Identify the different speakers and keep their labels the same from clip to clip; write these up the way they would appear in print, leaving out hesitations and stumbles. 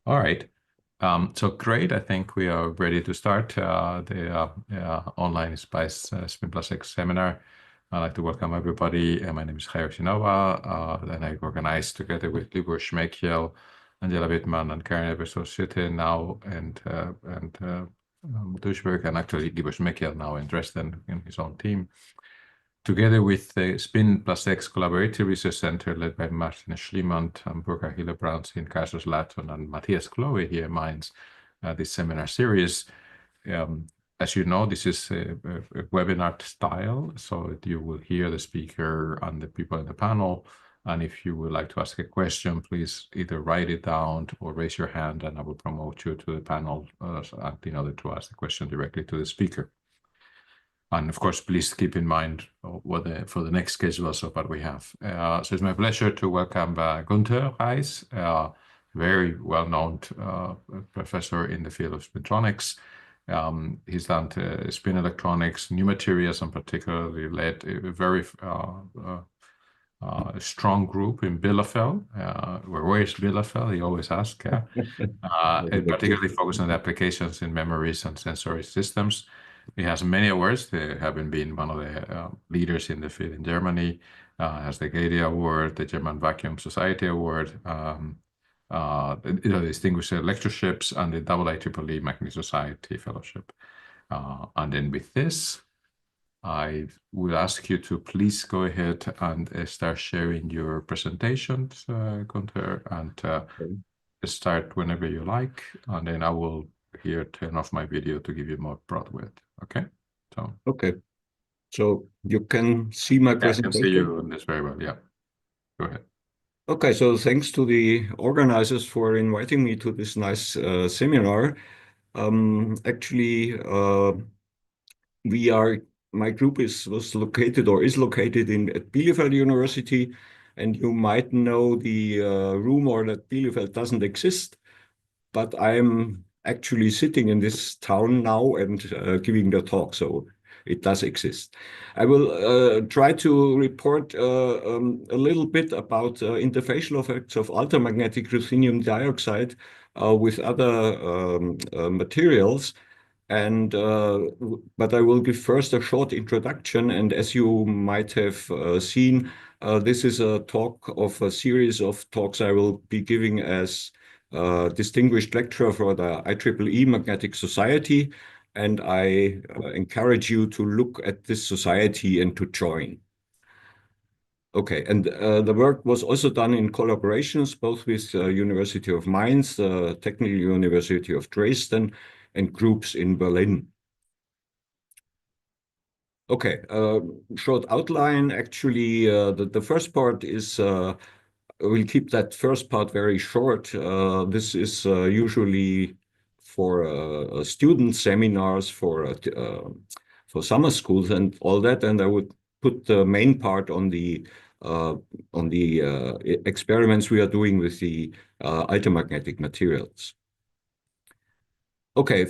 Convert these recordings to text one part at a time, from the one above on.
Speaker 1: All right. So great. I think we are ready to start the online SPICE-SPIN+X seminar. I'd like to welcome everybody. My name is Jairo Sinova, and I organize together with Libor Schmekiel, Angela Wittmann, and Karen Everso now, and Duisburg, and actually Libor Schmekiel now in Dresden in his own team. Together with the SPIN+X Collaborative Research Center led by Martin Schliemann, Burkhard Hillebrand in Kaiserslautern, and Matthias Chloe here in Mainz, this seminar series. As you know, this is a webinar style, so you will hear the speaker and the people in the panel. And if you would like to ask a question, please either write it down or raise your hand, and I will promote you to the panel in order to ask the question directly to the speaker. And of course, please keep in mind for the next schedules of what we have. So it's my pleasure to welcome Günter Reiss, very well-known professor in the field of spintronics. He's done spin electronics, new materials, and particularly led a very strong group in Bielefeld. Where is Bielefeld? He always asks. And particularly focused on the applications in memories and sensory systems. He has many awards. They haven't been one of the leaders in the field in Germany. Has the Gede Award, the German Vacuum Society Award, distinguished lectureships, and the IEEE Manganese Society Fellowship. And then with this, I would ask you to please go ahead and start sharing your presentations, Günter, and start whenever you like, and then I will here turn off my video to give you more broadwidth. Okay.
Speaker 2: So you can see my presentation.
Speaker 1: I can see you on this very well. Yeah. Go ahead.
Speaker 2: Okay. So thanks to the organizers for inviting me to this nice seminar. Actually, my group was located or is located at Bielefeld University, and you might know the rumor that Bielefeld doesn't exist, but I'm actually sitting in this town now and giving the talk, so it does exist. I will try to report a little bit about interfacial effects of altermagnetic ruthenium dioxide with other materials. But I will give first a short introduction, and as you might have seen, this is a talk of a series of talks I will be giving as distinguished lecturer for the IEEE Magnetic Society, and I encourage you to look at this society and to join. Okay, and the work was also done in collaborations both with University of Mainz, Technical University of Dresden, and groups in Berlin. Okay, short outline. Actually, the first part is, we'll keep that first part very short. This is usually for student seminars, for summer schools and all that, and I would put the main part on the experiments we are doing with the altermagnetic materials. Okay,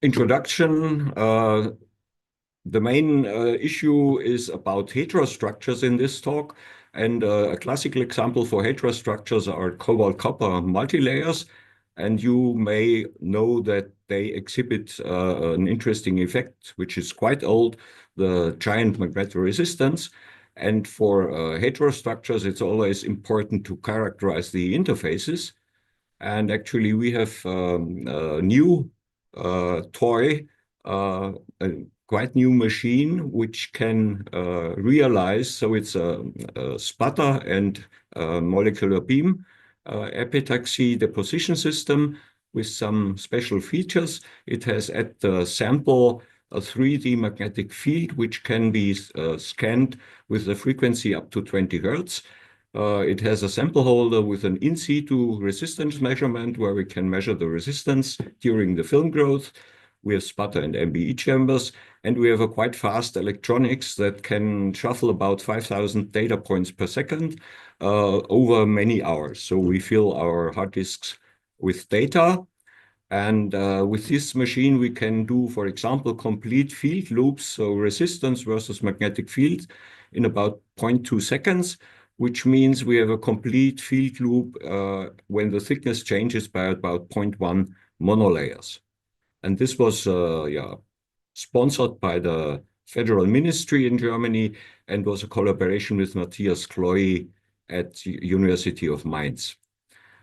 Speaker 2: introduction. The main issue is about heterostructures in this talk, and a classical example for heterostructures are cobalt-copper multilayers, and you may know that they exhibit an interesting effect, which is quite old, the giant magnetoresistance. And for heterostructures, it's always important to characterize the interfaces. And actually, we have a new toy, a quite new machine, which can realize, so it's a sputter and molecular beam epitaxy deposition system with some special features. It has at the sample a 3D magnetic field, which can be scanned with a frequency up to 20 Hertz. It has a sample holder with an in situ resistance measurement where we can measure the resistance during the film growth. We have sputter and MBE chambers, and we have a quite fast electronics that can shuffle about 5,000 data points per second over many hours. So we fill our hard disks with data. And with this machine, we can do, for example, complete field loops, so resistance versus magnetic field in about 0.2 seconds. which means we have a complete field loop when the thickness changes by about 0.1 monolayers. And this was sponsored by the Federal Ministry in Germany and was a collaboration with Matthias Kloy at University of Mainz.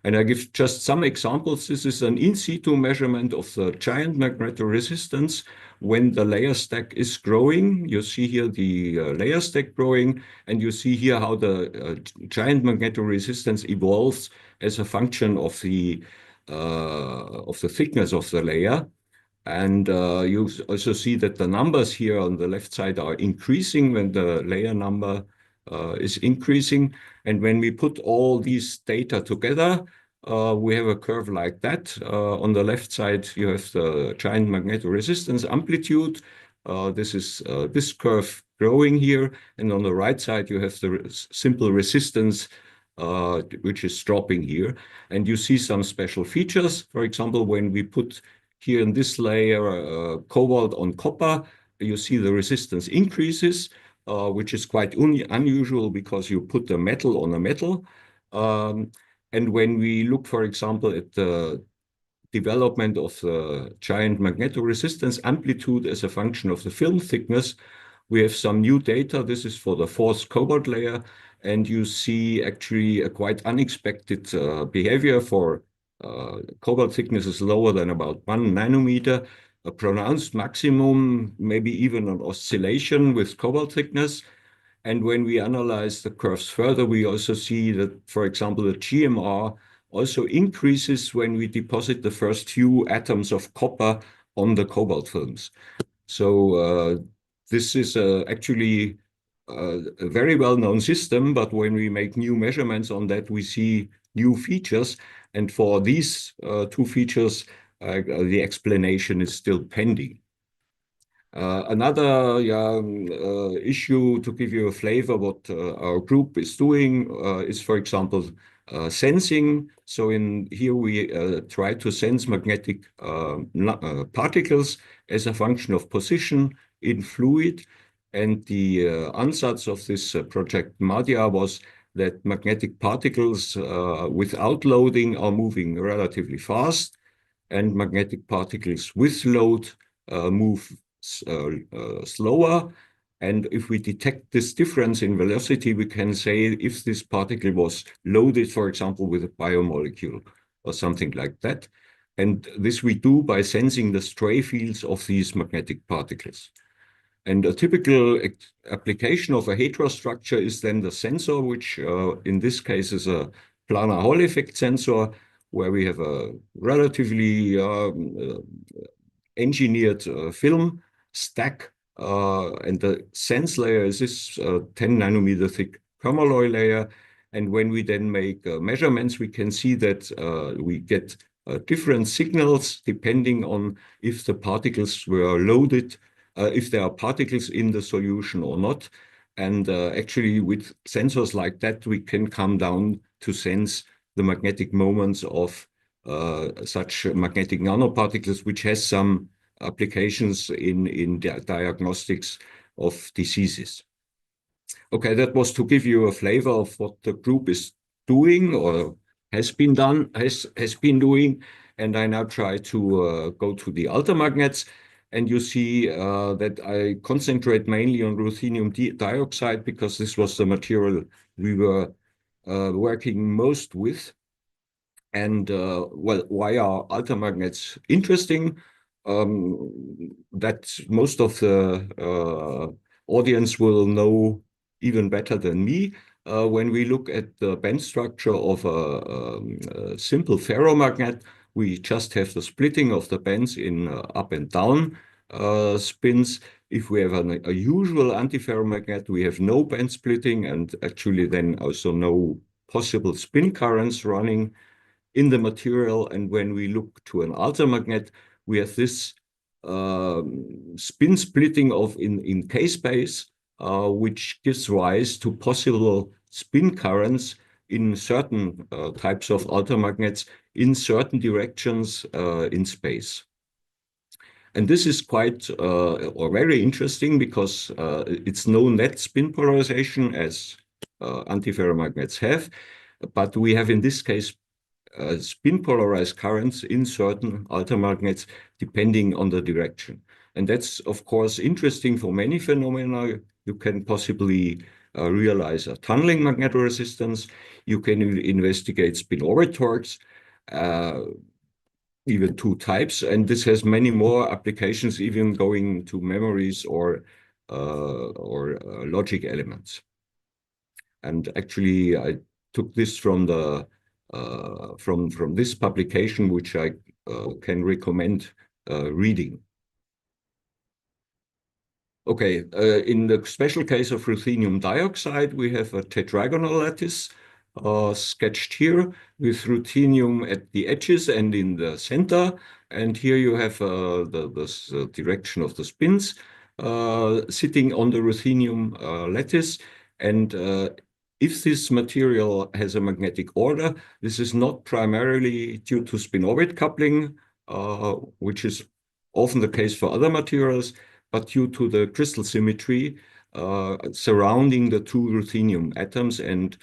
Speaker 2: And I give just some examples. This is an in situ measurement of the giant magnetoresistance when the layer stack is growing. You see here the layer stack growing, and you see here how the giant magnetoresistance evolves as a function of the thickness of the layer. And you also see that the numbers here on the left side are increasing when the layer number is increasing. And when we put all these data together, we have a curve like that. On the left side, you have the giant magnetoresistance amplitude. This is this curve growing here. And on the right side, you have the simple resistance, which is dropping here. And you see some special features. For example, when we put here in this layer cobalt on copper, you see the resistance increases, which is quite unusual because you put the metal on a metal. And when we look, for example, at the development of the giant magnetoresistance amplitude as a function of the film thickness, we have some new data. This is for the fourth cobalt layer. And you see actually a quite unexpected behavior for cobalt thickness is lower than about 1 nanometer, a pronounced maximum, maybe even an oscillation with cobalt thickness. And when we analyze the curves further, we also see that, for example, the GMR also increases when we deposit the first few atoms of copper on the cobalt films. So this is actually a very well-known system, but when we make new measurements on that, we see new features. And for these two features, the explanation is still pending. Another issue to give you a flavor what our group is doing is, for example, sensing. So in here we try to sense magnetic particles as a function of position in fluid. And the ansatz of this project MADIA was that magnetic particles without loading are moving relatively fast, and magnetic particles with load move slower. And if we detect this difference in velocity, we can say if this particle was loaded, for example, with a biomolecule or something like that. And this we do by sensing the stray fields of these magnetic particles. And a typical application of a heterostructure is then the sensor, which in this case is a planar Hall effect sensor, where we have a relatively engineered film stack. And the sense layer is this 10 nanometer thick permalloy layer. And when we then make measurements, we can see that we get different signals depending on if the particles were loaded, if there are particles in the solution or not. And actually with sensors like that, we can come down to sense the magnetic moments of such magnetic nanoparticles, which has some applications in diagnostics of diseases. Okay, that was to give you a flavor of what the group is doing or has been doing. And I now try to go to the altermagnets. And you see that I concentrate mainly on ruthenium dioxide because this was the material we were working most with. And well, why are altermagnets interesting? That most of the audience will know even better than me. When we look at the band structure of a simple ferromagnet, we just have the splitting of the bands in up and down spins. If we have a usual antiferromagnet, we have no band splitting and actually then also no possible spin currents running in the material. And when we look to an altermagnet, we have this spin splitting in K-space, which gives rise to possible spin currents in certain types of altermagnets in certain directions in space. And this is quite or very interesting because it's no net spin polarization as antiferromagnets have. But we have in this case spin polarized currents in certain altermagnets depending on the direction. And that's, of course, interesting for many phenomena. You can possibly realize a tunneling magnetoresistance. You can investigate spin-orbit torques, even two types. And this has many more applications, even going to memories or logic elements. And actually, I took this from the from this publication, which I can recommend reading. Okay, in the special case of ruthenium dioxide, we have a tetragonal lattice sketched here with ruthenium at the edges and in the center. And here you have the direction of the spins sitting on the ruthenium lattice. And if this material has a magnetic order, this is not primarily due to spin-orbit coupling, which is often the case for other materials, but due to the crystal symmetry surrounding the two ruthenium atoms and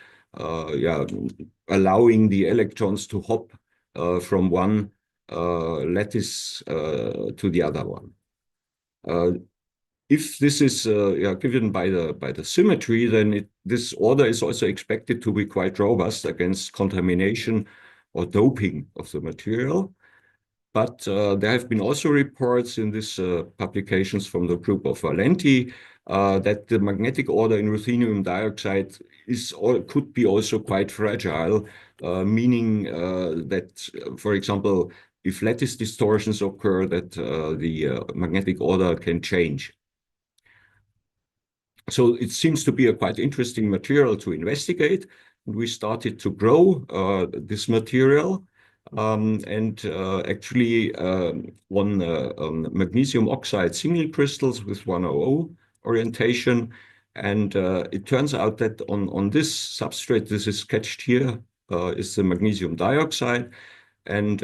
Speaker 2: allowing the electrons to hop from one lattice to the other one. If this is given by the symmetry, then this order is also expected to be quite robust against contamination or doping of the material. But there have been also reports in these publications from the group of Valenti that the magnetic order in ruthenium dioxide could be also quite fragile, meaning that, for example, if lattice distortions occur, that the magnetic order can change. So it seems to be a quite interesting material to investigate. We started to grow this material. Actually on magnesium oxide single crystals with 100 orientation. And it turns out that on this substrate, this is sketched here, is the magnesium dioxide. And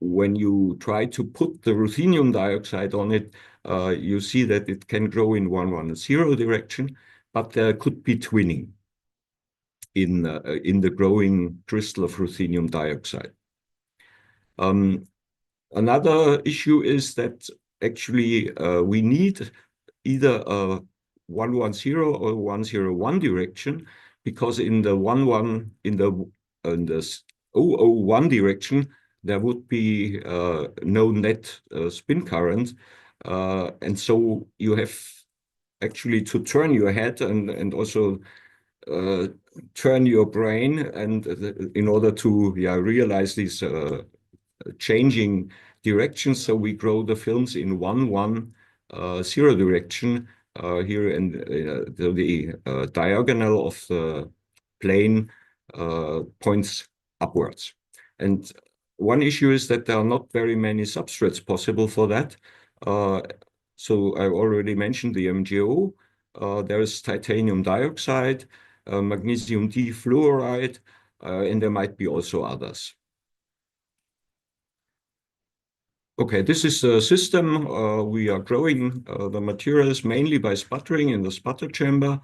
Speaker 2: when you try to put the ruthenium dioxide on it, you see that it can grow in 110 direction, but there could be twinning in the growing crystal of ruthenium dioxide. Another issue is that actually we need either a 110 or 101 direction, because in the 001 direction there would be no net spin current, and so you have actually to turn your head and also turn your brain and in order to realize these changing directions. So we grow the films in 110 direction here, and the diagonal of the plane points upwards. And one issue is that there are not very many substrates possible for that. So I already mentioned the MgO. There is titanium dioxide, magnesium D fluoride, and there might be also others. Okay, this is the system. We are growing the materials mainly by sputtering in the sputter chamber.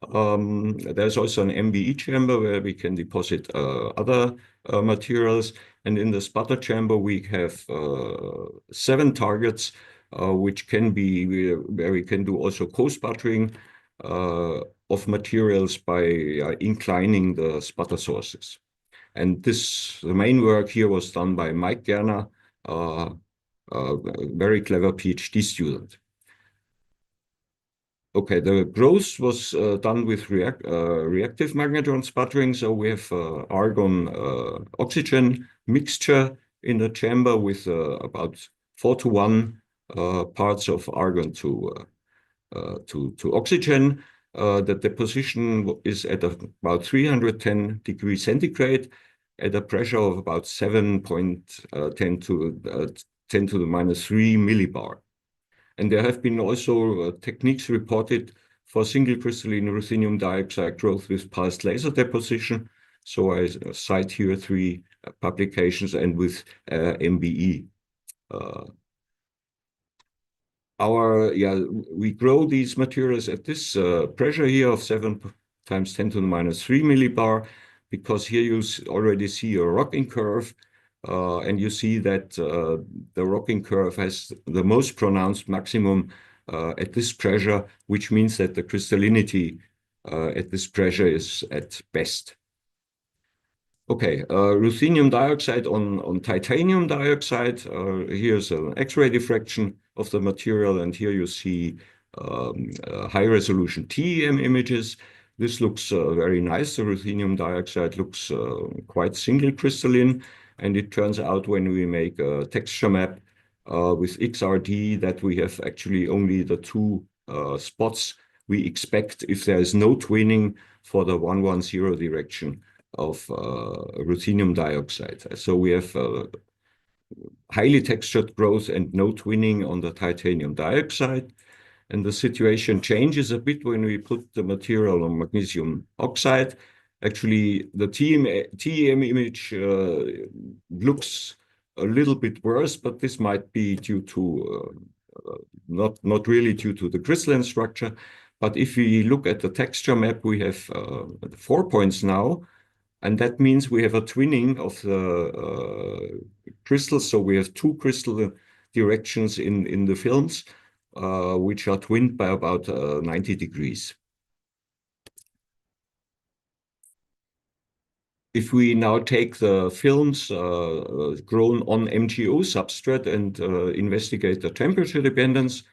Speaker 2: There's also an MBE chamber where we can deposit other materials. And in the sputter chamber, we have 7 targets, which can be where we can do also co-sputtering of materials by inclining the sputter sources. And the main work here was done by Mike Gerner, a very clever PhD student. Okay, the growth was done with reactive magnetron sputtering. So we have argon-oxygen mixture in the chamber with about 4:1 parts of argon to oxygen. The deposition is at about 310 degrees centigrade at a pressure of about 7.10 to the minus 3 millibar. And there have been also techniques reported for single crystalline ruthenium dioxide growth with pulsed laser deposition. So I cite here 3 publications and with MBE. We grow these materials at this pressure here of 7 times 10 to the minus 3 millibar, because here you already see a rocking curve, and you see that the rocking curve has the most pronounced maximum at this pressure, which means that the crystallinity at this pressure is at best. Okay, ruthenium dioxide on titanium dioxide. Here's an X-ray diffraction of the material, and here you see high-resolution TEM images. This looks very nice. The ruthenium dioxide looks quite single crystalline, and it turns out when we make a texture map with XRD that we have actually only the two spots we expect if there is no twinning for the 110 direction of ruthenium dioxide. So we have highly textured growth and no twinning on the titanium dioxide. And the situation changes a bit when we put the material on magnesium oxide. Actually, the TEM image looks a little bit worse, but this might be due to, not really due to the crystalline structure. But if we look at the texture map, we have 4 points now. And that means we have a twinning of the crystals. So we have two crystal directions in the films, which are twinned by about 90 degrees. If we now take the films grown on MgO substrate and investigate the temperature dependence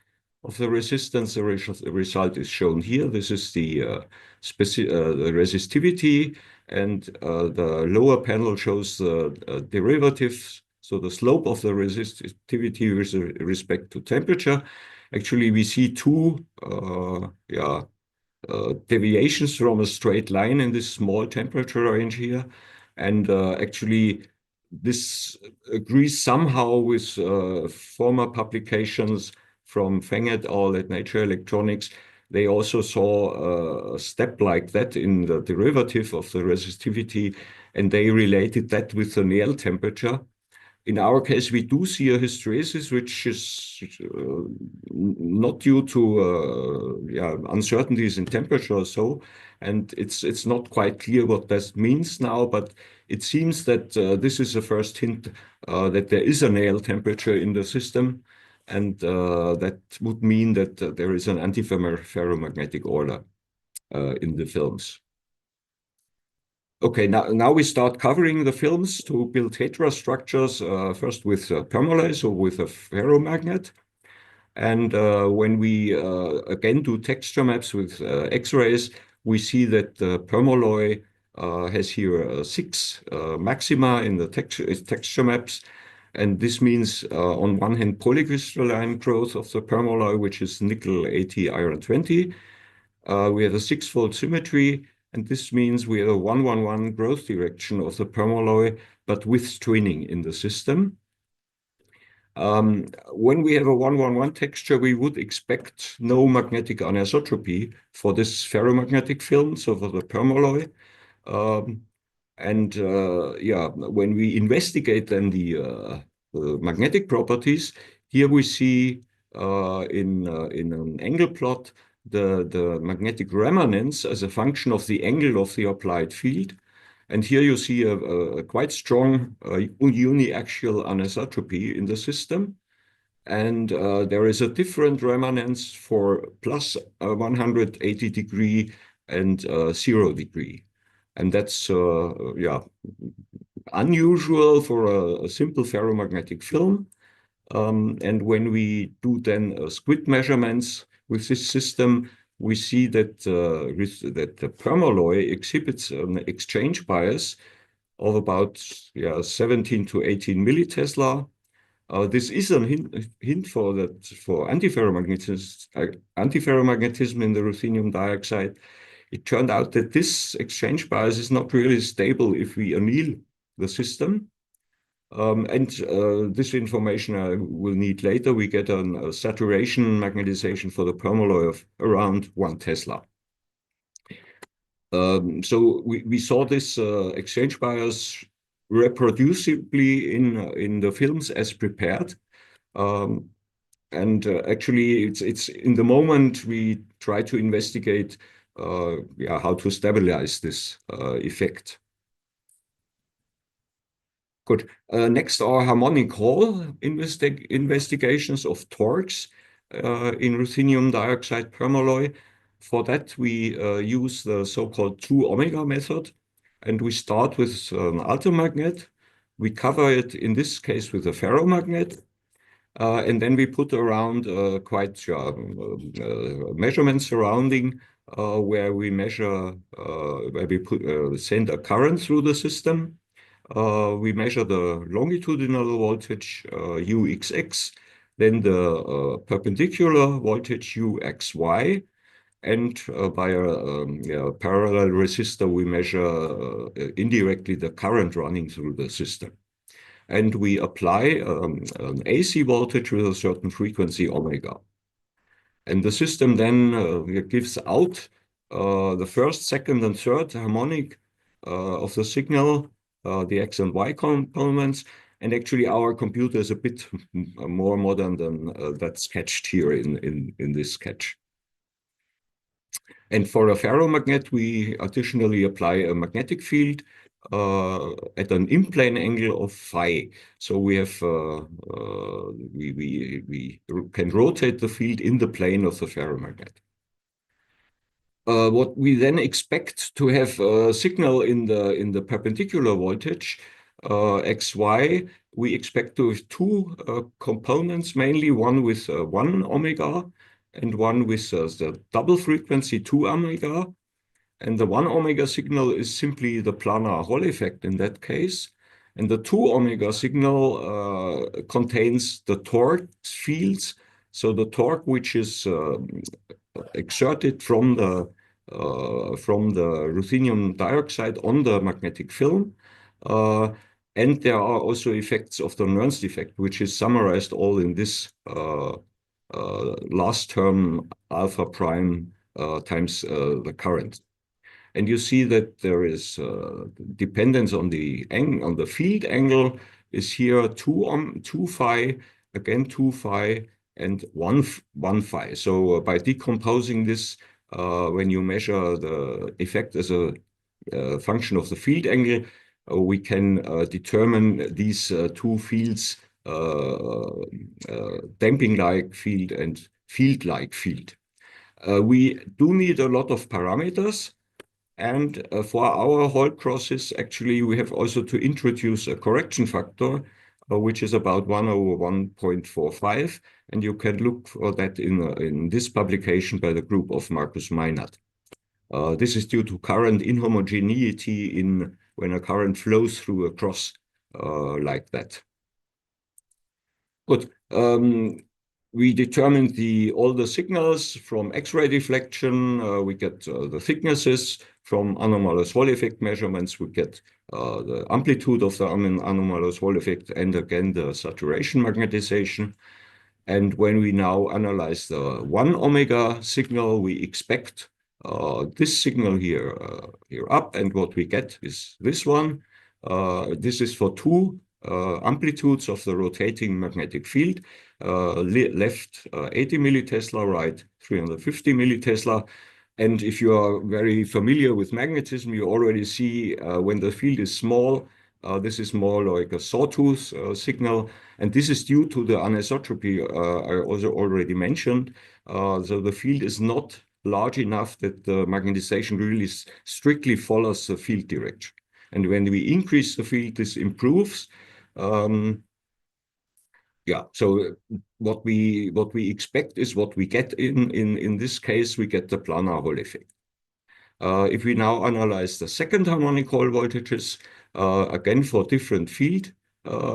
Speaker 2: of the resistance, the result is shown here. This is the resistivity, and the lower panel shows the derivatives, so the slope of the resistivity with respect to temperature. Actually, we see two deviations from a straight line in this small temperature range here. And actually, this agrees somehow with former publications from Feng et al. At Nature Electronics. They also saw a step like that in the derivative of the resistivity, and they related that with the Neél temperature. In our case, we do see a hysteresis, which is not due to uncertainties in temperature or so, and it's not quite clear what that means now, but it seems that this is the first hint that there is a Neél temperature in the system, and that would mean that there is an antiferromagnetic order in the films. Okay, now we start covering the films to build heterostructures, first with permalloy, so with a ferromagnet. And when we again do texture maps with X-rays, we see that the permalloy has here 6 maxima in the texture maps. And this means, on one hand, polycrystalline growth of the permalloy, which is nickel 80, iron 20. We have a 6-fold symmetry, and this means we have a 111 growth direction of the permalloy, but with twinning in the system. When we have a 111 texture, we would expect no magnetic anisotropy for this ferromagnetic film, so for the permalloy. When we investigate then the magnetic properties, here we see in an angle plot the magnetic remanence as a function of the angle of the applied field. And here you see a quite strong uniaxial anisotropy in the system. And there is a different remanence for plus 180 degree and 0 degree. And that's unusual for a simple ferromagnetic film. And when we do then squid measurements with this system, we see that the permalloy exhibits an exchange bias of about 17 to 18 millitesla. This is a hint for antiferromagnetism in the ruthenium dioxide. It turned out that this exchange bias is not really stable if we anneal the system. This information I will need later. We get a saturation magnetization for the permalloy of around 1 Tesla. So we saw this exchange bias reproducibly in the films as prepared. Actually, it's in the moment we try to investigate how to stabilize this effect. Good. Next are Harmonic Hall investigations of torques in ruthenium dioxide permalloy. For that, we use the so-called 2 omega method, and we start with an altermagnet. We cover it, in this case, with a ferromagnet, and then we put around quite measurement surrounding where we measure, where we send a current through the system. We measure the longitudinal voltage UXX, then the perpendicular voltage UXY, and by a parallel resistor, we measure indirectly the current running through the system. And we apply an AC voltage with a certain frequency omega. And the system then gives out the first, second, and third harmonic of the signal, the X and Y components. And actually, our computer is a bit more modern than that's sketched here in this sketch. And for a ferromagnet, we additionally apply a magnetic field at an in-plane angle of phi. So we have we can rotate the field in the plane of the ferromagnet. What we then expect to have a signal in the perpendicular voltage XY, we expect to have two components, mainly one with 1 omega and one with the double frequency 2 omega. And the 1 omega signal is simply the planar Hall effect in that case. And the 2 omega signal contains the torque fields. So the torque which is exerted from the ruthenium dioxide on the magnetic film. And there are also effects of the Nernst effect, which is summarized all in this last term alpha prime times the current. And you see that there is dependence on the field angle is here 2 phi, again 2 phi, and 1 phi. So by decomposing this, when you measure the effect as a function of the field angle, we can determine these two fields, damping-like field and field-like field. We do need a lot of parameters. And for our Hall crosses, actually, we have also to introduce a correction factor, which is about 1/1.45. And you can look for that in this publication by the group of Markus Meinert. This is due to current inhomogeneity when a current flows through a cross like that. Good. We determined all the signals from X-ray deflection. We get the thicknesses from anomalous Hall effect measurements. We get the amplitude of the anomalous Hall effect and again the saturation magnetization. And when we now analyze the 1 omega signal, we expect this signal here up, and what we get is this one. This is for two amplitudes of the rotating magnetic field. Left 80 millitesla, right 350 millitesla. And if you are very familiar with magnetism, you already see when the field is small, this is more like a sawtooth signal. And this is due to the anisotropy I also already mentioned. So the field is not large enough that the magnetization really strictly follows the field direction. And when we increase the field, this improves. So what we expect is what we get in this case, we get the planar Hall effect. If we now analyze the second harmonic Hall voltages, again for different field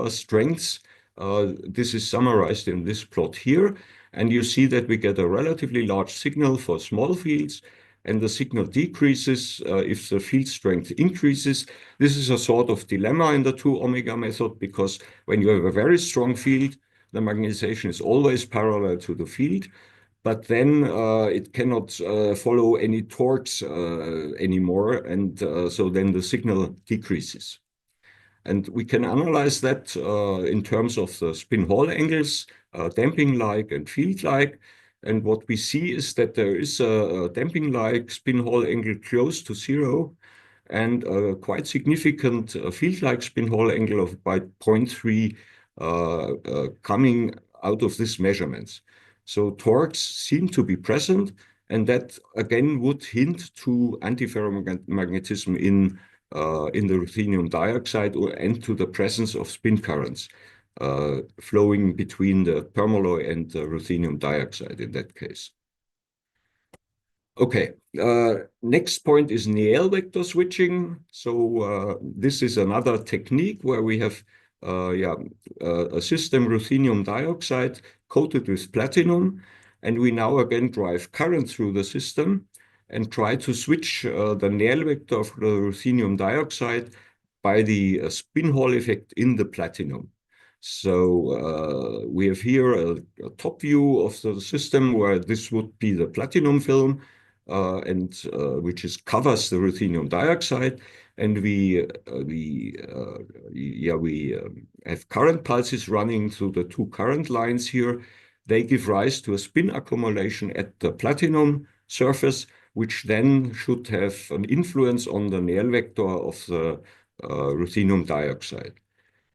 Speaker 2: strengths, this is summarized in this plot here. And you see that we get a relatively large signal for small fields, and the signal decreases if the field strength increases. This is a sort of dilemma in the 2 omega method, because when you have a very strong field, the magnetization is always parallel to the field, but then it cannot follow any torques anymore, and so then the signal decreases. And we can analyze that in terms of the spin Hall angles, damping-like and field-like. And what we see is that there is a damping-like spin-Hall angle close to 0 and a quite significant field-like spin-Hall angle of about 0.3 coming out of these measurements. So torques seem to be present, and that again would hint to antiferromagnetism in the ruthenium dioxide and to the presence of spin currents flowing between the permalloy and the ruthenium dioxide in that case. Okay, next point is Neél vector switching. So this is another technique where we have a system ruthenium dioxide coated with platinum, and we now again drive current through the system and try to switch the Neél vector of the ruthenium dioxide by the spin Hall effect in the platinum. So we have here a top view of the system where this would be the platinum film, and which covers the ruthenium dioxide, and we have current pulses running through the two current lines here. They give rise to a spin accumulation at the platinum surface, which then should have an influence on the Neél vector of the ruthenium dioxide.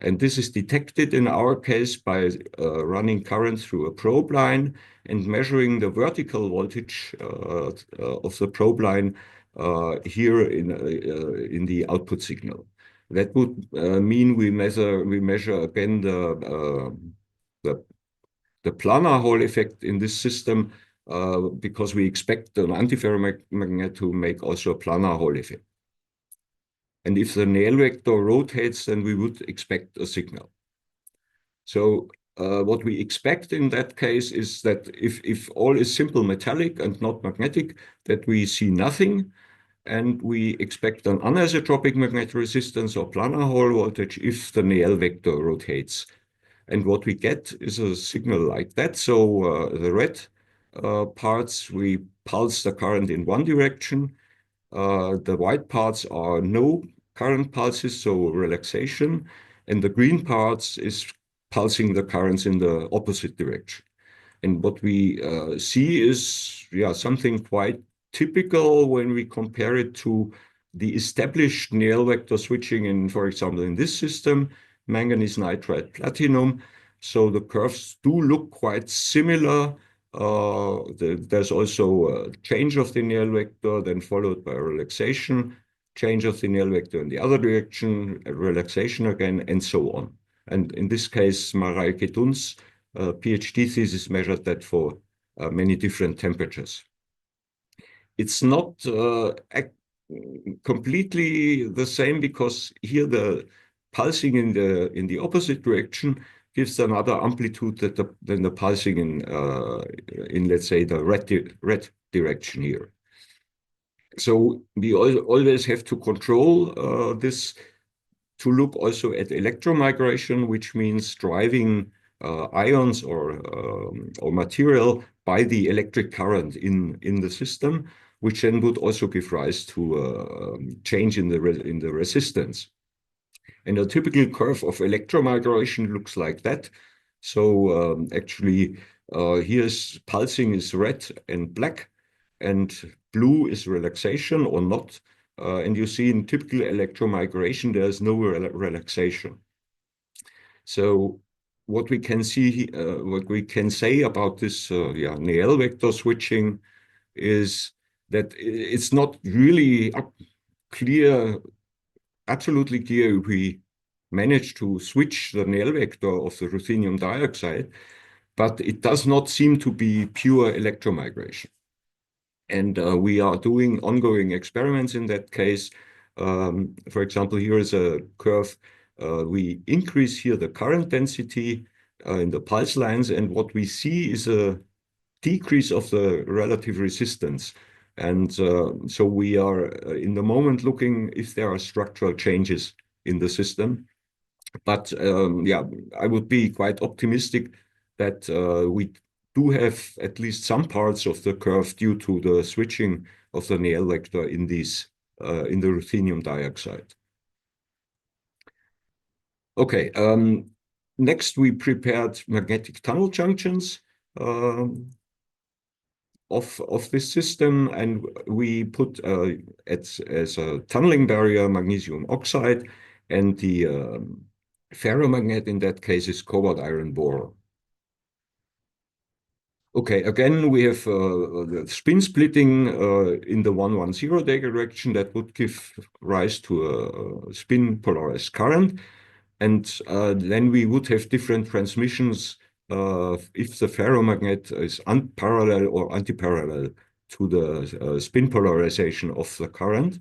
Speaker 2: And this is detected in our case by running current through a probe line and measuring the vertical voltage of the probe line here in the output signal. That would mean we measure again the planar Hall effect in this system because we expect an antiferromagnet to make also a planar Hall effect. And if the Neél vector rotates, then we would expect a signal. So what we expect in that case is that if all is simple metallic and not magnetic, that we see nothing. And we expect an anisotropic magnetic resistance or planar Hall voltage if the Neél vector rotates. And what we get is a signal like that. So the red parts, we pulse the current in one direction. The white parts are no current pulses, so relaxation, and the green parts is pulsing the currents in the opposite direction. And what we see is something quite typical when we compare it to the established Neél vector switching in, for example, in this system, manganese nitride platinum. So the curves do look quite similar. There's also a change of the Neél vector, then followed by a relaxation, change of the Neél vector in the other direction, a relaxation again, and so on. And in this case, Mareike Dun's PhD thesis measured that for many different temperatures. It's not completely the same because here the pulsing in the opposite direction gives another amplitude than the pulsing in let's say the red direction here. So we always have to control this to look also at electromigration, which means driving ions or material by the electric current in the system, which then would also give rise to a change in the resistance. And a typical curve of electromigration looks like that. So actually here's pulsing is red and black, and blue is relaxation or not. And you see in typical electromigration, there's no relaxation. So what we can see, what we can say about this Neél vector switching is that it's not really absolutely clear if we manage to switch the Neél vector of the ruthenium dioxide, but it does not seem to be pure electromigration. And we are doing ongoing experiments in that case. For example, here is a curve. We increase here the current density in the pulse lines, and what we see is a decrease of the relative resistance. And so we are in the moment looking if there are structural changes in the system. But I would be quite optimistic that we do have at least some parts of the curve due to the switching of the Neél vector in the ruthenium dioxide. Okay, next we prepared magnetic tunnel junctions. of this system, and we put as a tunneling barrier magnesium oxide, and the ferromagnet in that case is cobalt iron boron. Okay, again, we have the spin splitting in the 110 direction that would give rise to a spin polarized current. And then we would have different transmissions if the ferromagnet is parallel or antiparallel to the spin polarization of the current.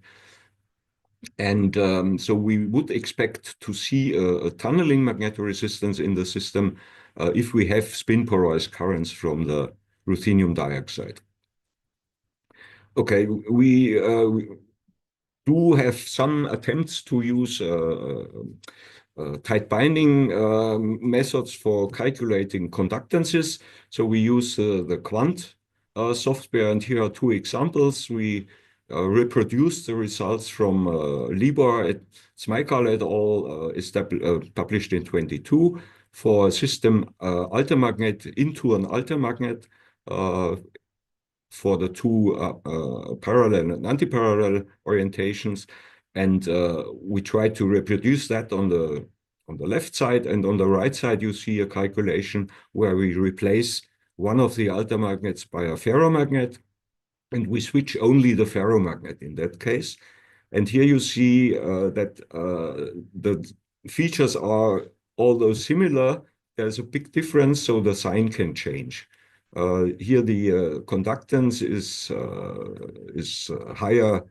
Speaker 2: And so we would expect to see a tunneling magnetoresistance in the system if we have spin polarized currents from the ruthenium dioxide. Okay, we do have some attempts to use tight binding methods for calculating conductances. So we use the Quant software, and here are two examples. We reproduced the results from Libor et Smykal et al. Published in 22 for a system Altermagnet into an Altermagnet for the two parallel and antiparallel orientations. And we try to reproduce that on the left side, and on the right side you see a calculation where we replace one of the altermagnets by a ferromagnet, and we switch only the ferromagnet in that case. And here you see that the features are although similar, there's a big difference, so the sign can change. Here the conductance is higher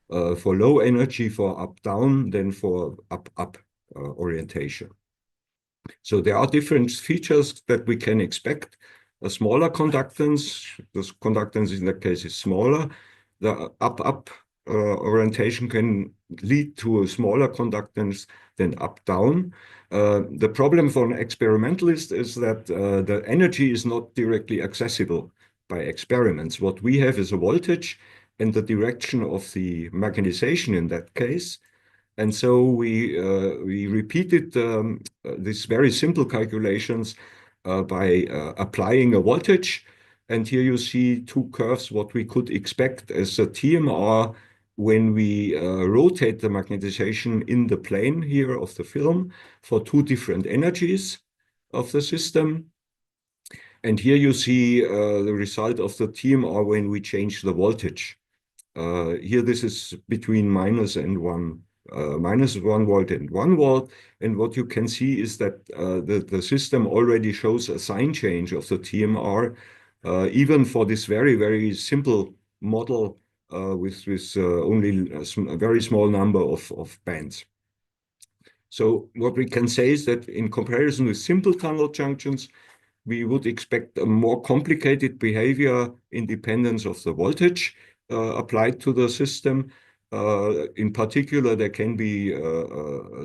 Speaker 2: for low energy for up-down than for up-up orientation. So there are different features that we can expect. A smaller conductance, the conductance in that case is smaller. The up-up orientation can lead to a smaller conductance than up-down. The problem for an experimentalist is that the energy is not directly accessible by experiments. What we have is a voltage and the direction of the magnetization in that case. And so we repeated these very simple calculations by applying a voltage. And here you see two curves, what we could expect as a TMR when we rotate the magnetization in the plane here of the film for two different energies of the system. And here you see the result of the TMR when we change the voltage. Here this is between minus 1 volt and 1 volt. And what you can see is that the system already shows a sign change of the TMR, even for this very, very simple model with only a very small number of bands. So what we can say is that in comparison with simple tunnel junctions, we would expect a more complicated behavior independence of the voltage applied to the system. In particular, there can be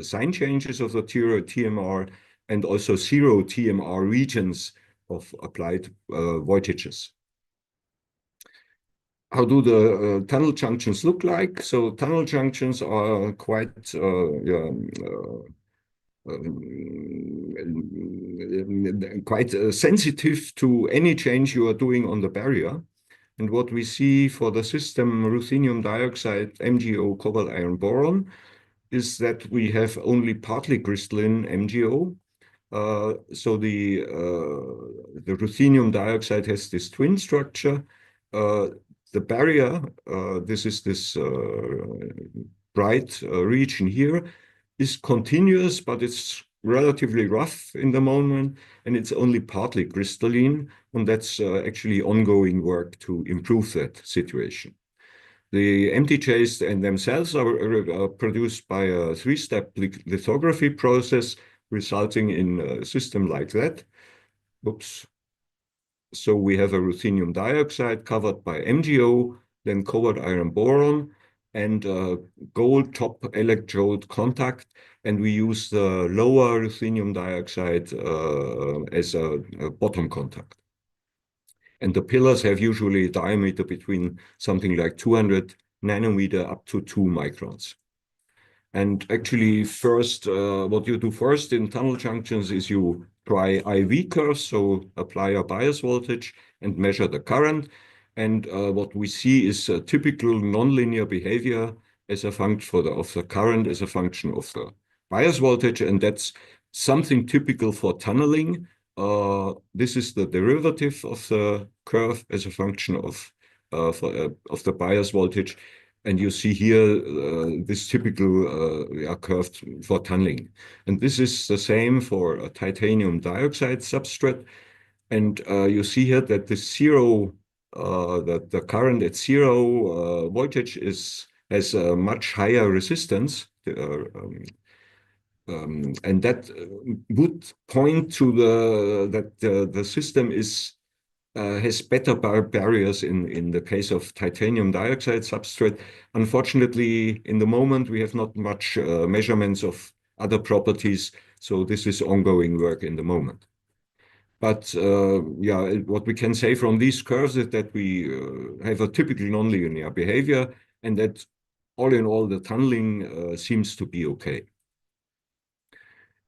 Speaker 2: sign changes of the TMR and also zero TMR regions of applied voltages. How do the tunnel junctions look like? So tunnel junctions are quite sensitive to any change you are doing on the barrier. And what we see for the system ruthenium dioxide, MgO, cobalt iron boron, is that we have only partly crystalline MgO. So the ruthenium dioxide has this twin structure. The barrier, this is this bright region here, is continuous, but it's relatively rough in the moment, and it's only partly crystalline, and that's actually ongoing work to improve that situation. The MTJs and themselves are produced by a three-step lithography process, resulting in a system like that. Oops. So we have a ruthenium dioxide covered by MgO, then cobalt iron boron, and gold top electrode contact. And we use the lower ruthenium dioxide as a bottom contact. And the pillars have usually a diameter between something like 200 nanometer up to 2 microns. And actually, first, what you do first in tunnel junctions is you try IV curves, so apply a bias voltage and measure the current. And what we see is a typical nonlinear behavior as a function of the current as a function of the bias voltage, and that's something typical for tunneling. This is the derivative of the curve as a function of the bias voltage, and you see here this typical curve for tunneling. And this is the same for a titanium dioxide substrate. And you see here that the current at zero voltage has a much higher resistance. And that would point to that the system has better barriers in the case of titanium dioxide substrate. Unfortunately, in the moment, we have not much measurements of other properties, so this is ongoing work in the moment. But yeah, what we can say from these curves is that we have a typical nonlinear behavior, and that all in all, the tunneling seems to be okay.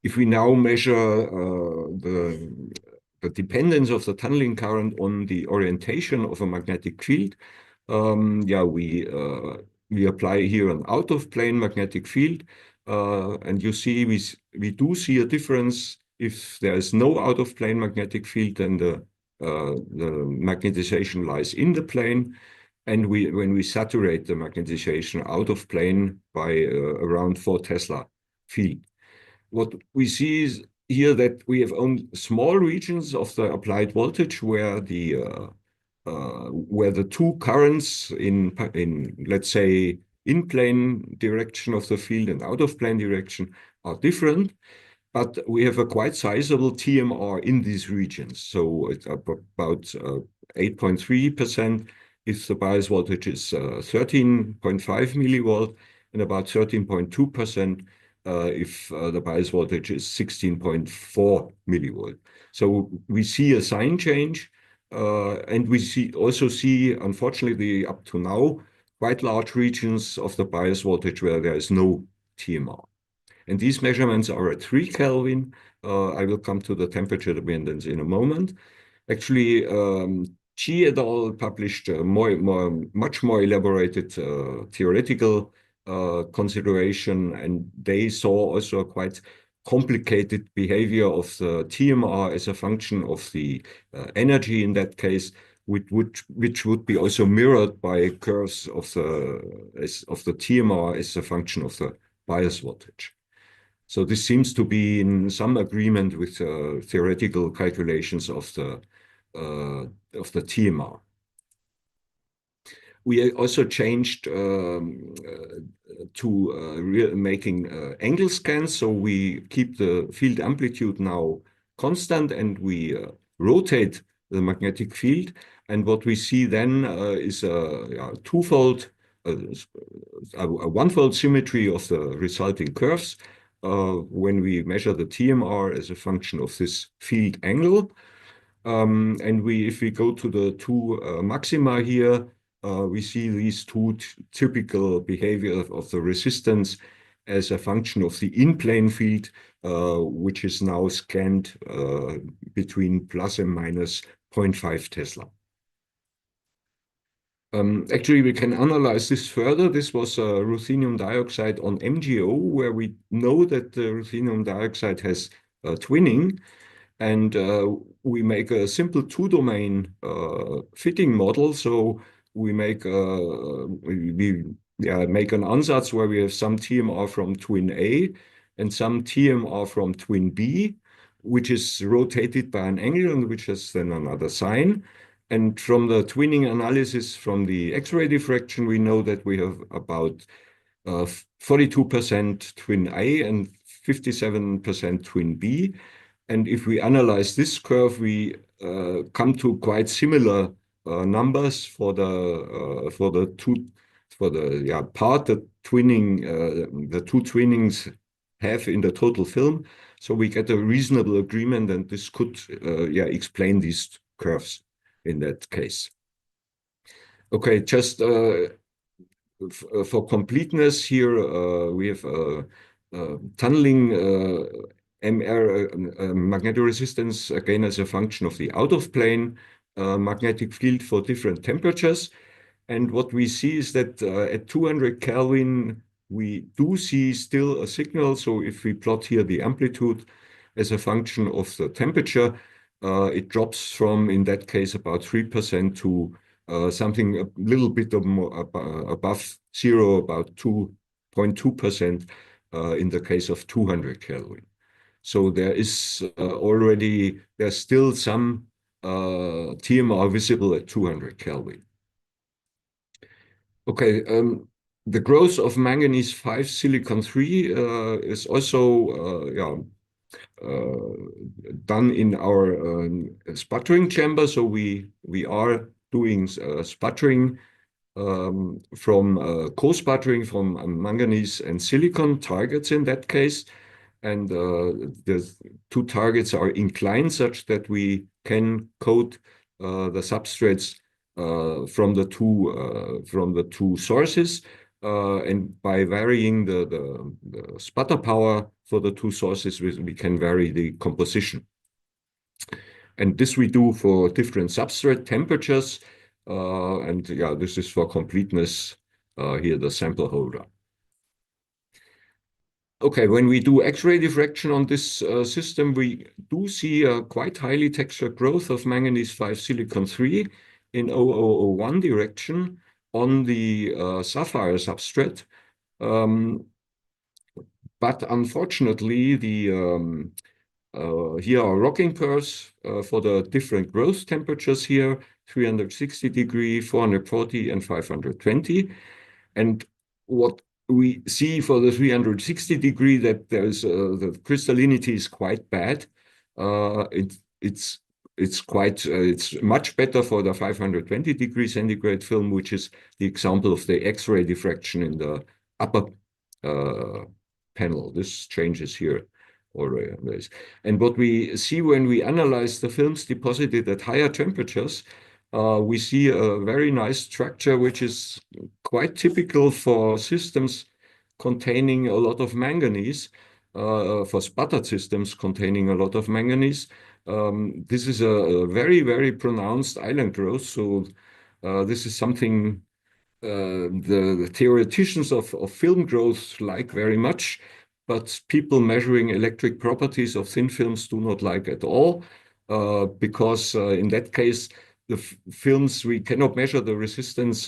Speaker 2: If we now measure the dependence of the tunneling current on the orientation of a magnetic field, yeah, we apply here an out-of-plane magnetic field, and you see we do see a difference. If there is no out-of-plane magnetic field, then the magnetization lies in the plane, and when we saturate the magnetization out of plane by around 4 Tesla field. What we see is here that we have only small regions of the applied voltage where the two currents in let's say in plane direction of the field and out of plane direction are different, but we have a quite sizable TMR in these regions. So it's about 8.3% if the bias voltage is 13.5 millivolt, and about 13.2% if the bias voltage is 16.4 millivolt. So we see a sign change, and we also see, unfortunately, up to now, quite large regions of the bias voltage where there is no TMR. And these measurements are at 3 Kelvin. I will come to the temperature dependence in a moment. Actually, G et al. Published much more elaborated theoretical consideration, and they saw also a quite complicated behavior of the TMR as a function of the energy in that case, which would be also mirrored by curves of the TMR as a function of the bias voltage. So this seems to be in some agreement with theoretical calculations of the TMR. We also changed to making angle scans, so we keep the field amplitude now constant, and we rotate the magnetic field. And what we see then is a twofold, a one-fold symmetry of the resulting curves when we measure the TMR as a function of this field angle. And if we go to the two maxima here, we see these two typical behavior of the resistance as a function of the in-plane field, which is now scanned between plus and minus 0.5 Tesla. Actually, we can analyze this further. This was ruthenium dioxide on MgO, where we know that the ruthenium dioxide has twinning, and we make a simple two-domain fitting model. So we make make an ansatz where we have some TMR from twin A and some TMR from twin B, which is rotated by an angle and which has then another sign. And from the twinning analysis from the X-ray diffraction, we know that we have about 42% twin A and 57% twin B. And if we analyze this curve, we come to quite similar numbers for the part that twinning the two twinnings have in the total film. So we get a reasonable agreement, and this could explain these curves in that case. Okay, just for completeness here, we have tunneling MR magnetoresistance again as a function of the out of plane magnetic field for different temperatures. And what we see is that at 200 Kelvin, we do see still a signal. So if we plot here the amplitude as a function of the temperature, it drops from, in that case, about 3% to something a little bit above zero, about 2.2% in the case of 200 Kelvin. So there is there's still some TMR visible at 200 Kelvin. Okay, the growth of manganese 5 silicon 3 is also done in our sputtering chamber. So we are doing sputtering from co-sputtering from manganese and silicon targets in that case. And the two targets are inclined such that we can coat the substrates from the two sources, and by varying the sputter power for the two sources, we can vary the composition. And this we do for different substrate temperatures, and yeah, this is for completeness here, the sample holder. Okay, when we do X-ray diffraction on this system, we do see a quite highly textured growth of manganese 5 silicon 3 in 0001 direction on the sapphire substrate. But unfortunately, here are rocking curves for the different growth temperatures here, 360 degree, 440, and 520. And what we see for the 360 degree that there's the crystallinity is quite bad. It's much better for the 520 degree centigrade film, which is the example of the X-ray diffraction in the upper panel. This changes here always. And what we see when we analyze the films deposited at higher temperatures, we see a very nice structure, which is quite typical for systems containing a lot of manganese, for sputtered systems containing a lot of manganese. This is a very, very pronounced island growth. So this is something the theoreticians of film growth like very much, but people measuring electric properties of thin films do not like at all, because in that case, the films, we cannot measure the resistance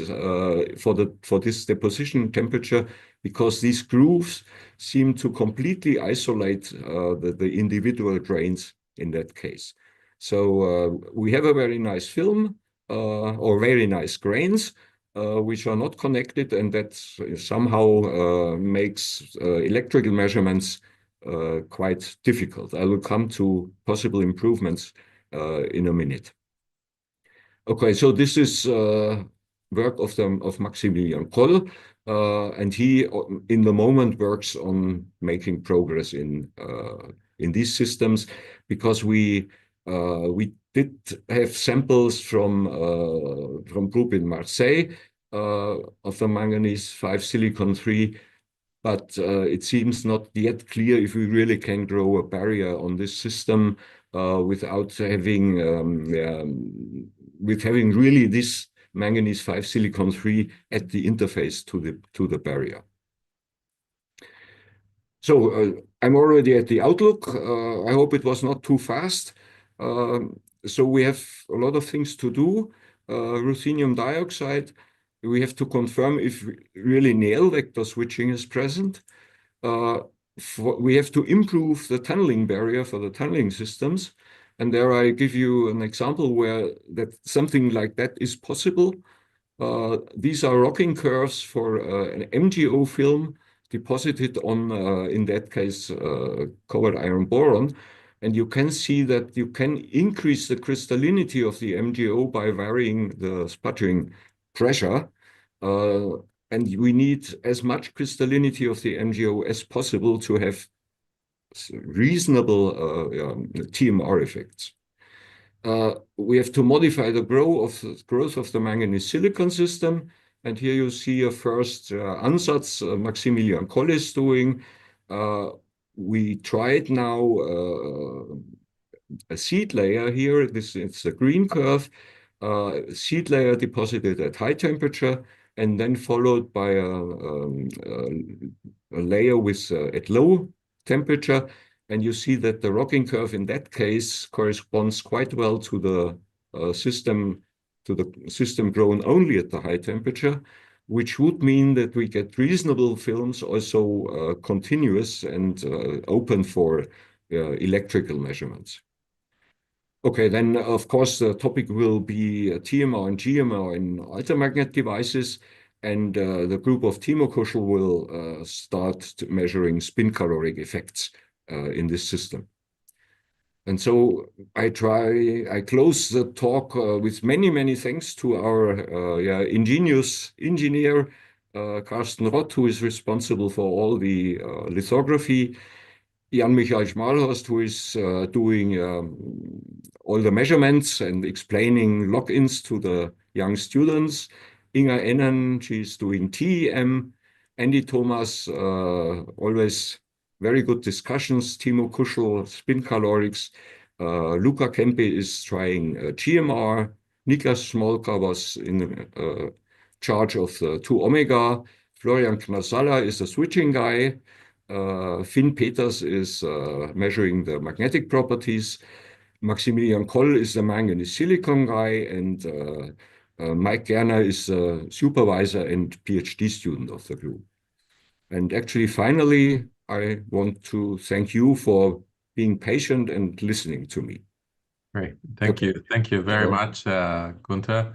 Speaker 2: for this deposition temperature, because these grooves seem to completely isolate the individual grains in that case. So we have a very nice film or very nice grains which are not connected, and that somehow makes electrical measurements quite difficult. I will come to possible improvements in a minute. Okay, so this is work of Maximilian Koll, and he in the moment works on making progress in these systems, because we did have samples from group in Marseille of the manganese 5 silicon 3, but it seems not yet clear if we really can grow a barrier on this system without having really this manganese 5 silicon 3 at the interface to the barrier. So I'm already at the outlook. I hope it was not too fast. So we have a lot of things to do. Ruthenium dioxide, we have to confirm if really Neél vector switching is present. We have to improve the tunneling barrier for the tunneling systems. And there I give you an example where something like that is possible. These are rocking curves for an MgO film deposited on, in that case, covered iron boron. And you can see that you can increase the crystallinity of the MgO by varying the sputtering pressure. And we need as much crystallinity of the MgO as possible to have reasonable TMR effects. We have to modify the growth of the manganese silicon system. And here you see a first ansatz Maximilian Koll is doing. We tried now a seed layer here. It's a green curve. seed layer deposited at high temperature, and then followed by a layer with at low temperature. And you see that the rocking curve in that case corresponds quite well to the system grown only at the high temperature, which would mean that we get reasonable films, also continuous and open for electrical measurements. Okay, then of course the topic will be TMR and GMR in altermagnet devices, and the group of Timo Kuschel will start measuring spin caloric effects in this system. And so I close the talk with many thanks to our ingenious engineer, Carsten Rott, who is responsible for all the lithography, Jan-Michael Schmalhorst, who is doing all the measurements and explaining log-ins to the young students, Inga Ennen, she's doing TEM, Andy Thomas, always very good discussions, Timo Kuschel, spin calorics, Luca Kempe is trying GMR, Niklas Smolka was in charge of the 2 omega, Florian Knasalla is a switching guy, Finn Peters is measuring the magnetic properties, Maximilian Koll is the manganese silicon guy, and Mike Gerner is a supervisor and PhD student of the group. And actually, finally, I want to thank you for being patient and listening to me.
Speaker 1: Great. Thank you. Thank you very much, Günter.